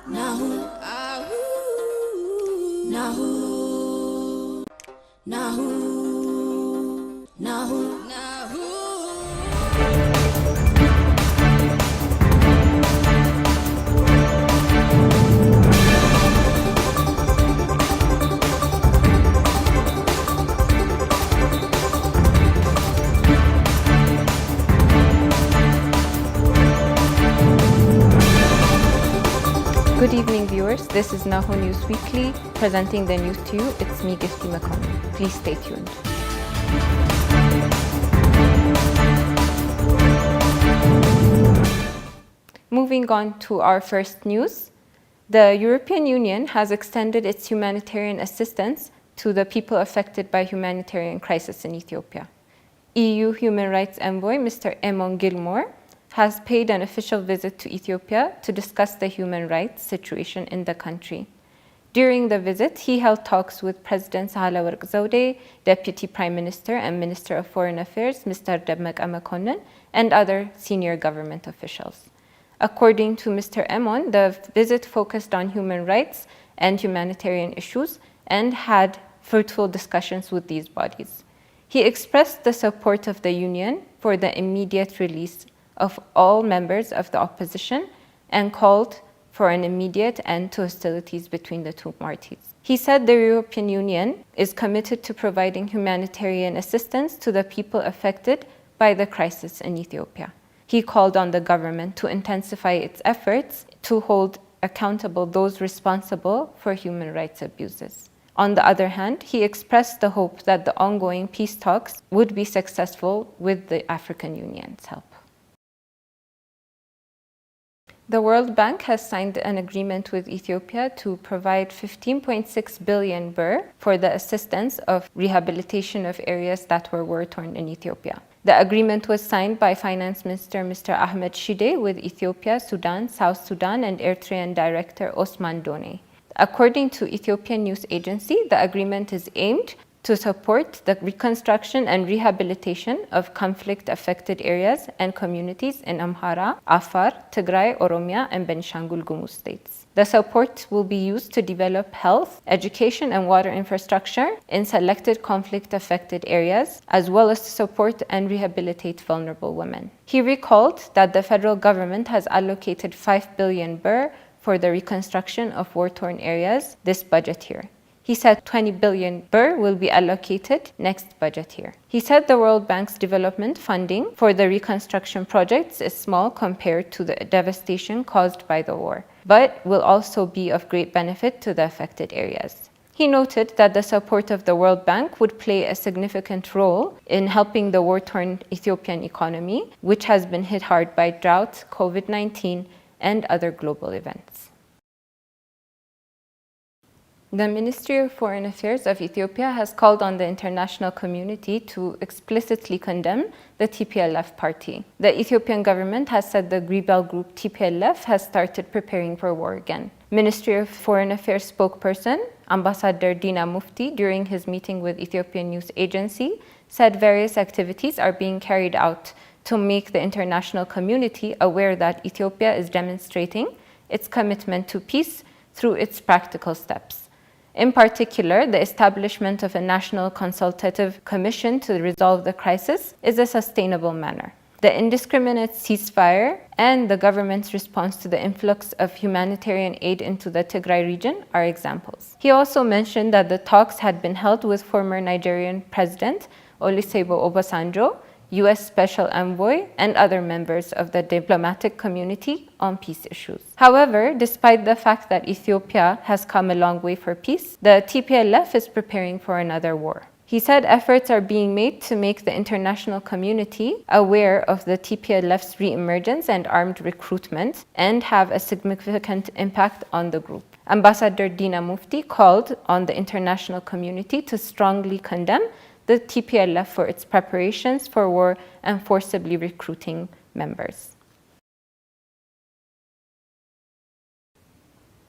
Nahoo, Nahoo, Nahoo, Nahoo, Nahoo. Good evening, viewers. This is Nahoo News Weekly, presenting the news to you. It's me, Gifty McConnell. Please stay tuned. Moving on to our first news, the European Union has extended its humanitarian assistance to the people affected by humanitarian crisis in Ethiopia. EU Human Rights Envoy Mr. Eamon Gilmore has paid an official visit to Ethiopia to discuss the human rights situation in the country. During the visit, he held talks with President Sahle-Work Zewde, Deputy Prime Minister and Minister of Foreign Affairs Mr. Demeqa Mekonnen, and other senior government officials. According to Mr. Eamon, the visit focused on human rights and humanitarian issues and had fruitful discussions with these bodies. He expressed the support of the Union for the immediate release of all members of the opposition and called for an immediate end to hostilities between the two parties. He said the European Union is committed to providing humanitarian assistance to the people affected by the crisis in Ethiopia. He called on the government to intensify its efforts to hold accountable those responsible for human rights abuses. On the other hand, he expressed the hope that the ongoing peace talks would be successful with the African Union's help. The World Bank has signed an agreement with Ethiopia to provide 15.6 billion birr for the assistance of rehabilitation of areas that were war-torn in Ethiopia. The agreement was signed by Finance Minister Mr. Ahmed Shide with Ethiopia, Sudan, South Sudan, and Eritrean Director Osman Done. According to Ethiopian news agency, the agreement is aimed to support the reconstruction and rehabilitation of conflict-affected areas and communities in Amhara, Afar, Tigray, Oromia, and Benishangul Gumuz states. The support will be used to develop health, education, and water infrastructure in selected conflict-affected areas, as well as to support and rehabilitate vulnerable women. He recalled that the federal government has allocated 5 billion birr for the reconstruction of war-torn areas this budget year. He said 20 billion birr will be allocated next budget year. He said the World Bank's development funding for the reconstruction projects is small compared to the devastation caused by the war, but will also be of great benefit to the affected areas. He noted that the support of the World Bank would play a significant role in helping the war-torn Ethiopian economy, which has been hit hard by drought, COVID-19, and other global events. The Ministry of Foreign Affairs of Ethiopia has called on the international community to explicitly condemn the TPLF party. The Ethiopian government has said the rebel group TPLF has started preparing for war again. Ministry of Foreign Affairs spokesperson, Ambassador Dina Mufti, during his meeting with Ethiopian news agency, said various activities are being carried out to make the international community aware that Ethiopia is demonstrating its commitment to peace through its practical steps. In particular, the establishment of a national consultative commission to resolve the crisis is a sustainable manner. The indiscriminate ceasefire and the government's response to the influx of humanitarian aid into the Tigray region are examples. He also mentioned that the talks had been held with former Nigerian President Olusegun Obasanjo, U.S. Special Envoy, and other members of the diplomatic community on peace issues. However, despite the fact that Ethiopia has come a long way for peace, the TPLF is preparing for another war. He said efforts are being made to make the international community aware of the TPLF's re-emergence and armed recruitment and have a significant impact on the group. Ambassador Dina Mufti called on the international community to strongly condemn the TPLF for its preparations for war and forcibly recruiting members.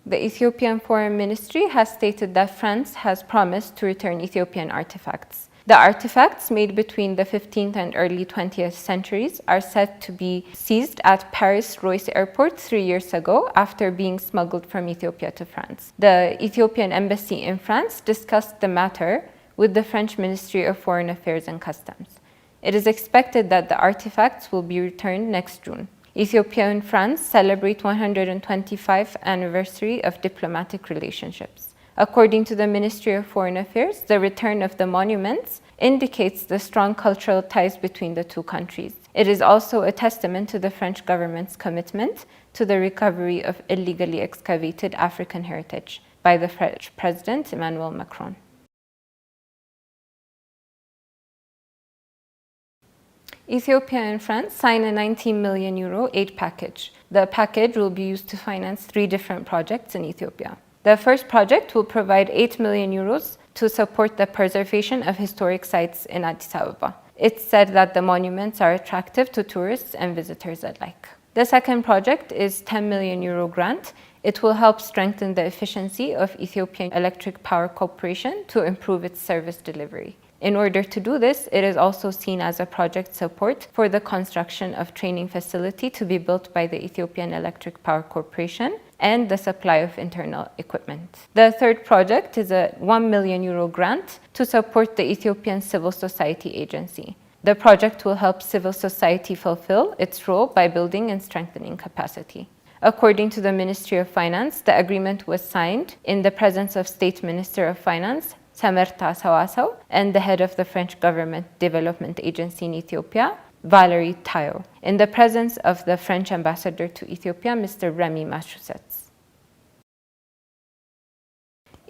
The Ethiopian Foreign Ministry has stated that France has promised to return Ethiopian artifacts. The artifacts made between the 15th and early 20th centuries are said to be seized at Paris Roissy Airport 3 years ago after being smuggled from Ethiopia to France. The Ethiopian embassy in France discussed the matter with the French Ministry of Foreign Affairs and Customs. It is expected that the artifacts will be returned next June. Ethiopia and France celebrate 125th anniversary of diplomatic relationships. According to the Ministry of Foreign Affairs, the return of the monuments indicates the strong cultural ties between the two countries. It is also a testament to the French government's commitment to the recovery of illegally excavated African heritage by the French President Emmanuel Macron. Ethiopia and France sign a 19 million euro aid package. The package will be used to finance 3 different projects in Ethiopia. The first project will provide 8 million euros to support the preservation of historic sites in Addis Ababa. It's said that the monuments are attractive to tourists and visitors alike. The second project is 10 million euro grant. It will help strengthen the efficiency of Ethiopian Electric Power Corporation to improve its service delivery. In order to do this, it is also seen as a project support for the construction of training facility to be built by the Ethiopian Electric Power Corporation and the supply of internal equipment. The third project is a 1 million euro grant to support the Ethiopian Civil Society Agency. The project will help civil society fulfill its role by building and strengthening capacity. According to the Ministry of Finance, the agreement was signed in the presence of State Minister of Finance, Samerta Sawasaw, and the head of the French Government Development Agency in Ethiopia, Valerie Tayo, in the presence of the French ambassador to Ethiopia, Mr. Remy Massachusetts.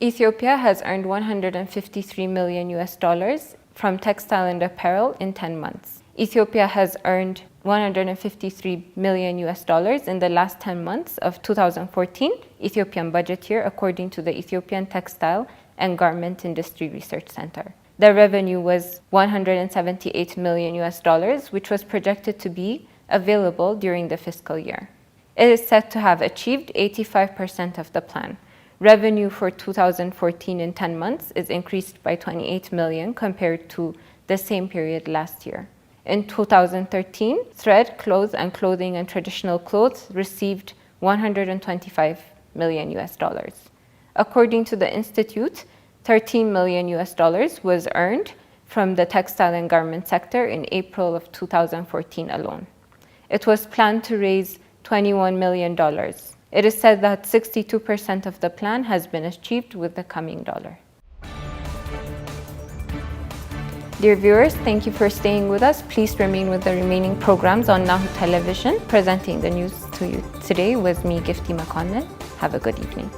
Ethiopia has earned 153 million US dollars from textile and apparel in 10 months. Ethiopia has earned 153 million US dollars in the last 10 months of 2014 Ethiopian budget year, according to the Ethiopian Textile and Garment Industry Research Center. The revenue was 178 million US dollars, which was projected to be available during the fiscal year. It is said to have achieved 85% of the plan. Revenue for 2014 in 10 months is increased by 28 million compared to the same period last year. In 2013, thread, clothes, and clothing and traditional clothes received 125 million US dollars. According to the Institute, 13 million US dollars was earned from the textile and garment sector in April of 2014 alone. It was planned to raise $21 million. It is said that 62% of the plan has been achieved with the coming dollar. Dear viewers, thank you for staying with us. Please remain with the remaining programs on Nahoo Television. Presenting the news to you today was me, Gifty Makonnen. Have a good evening.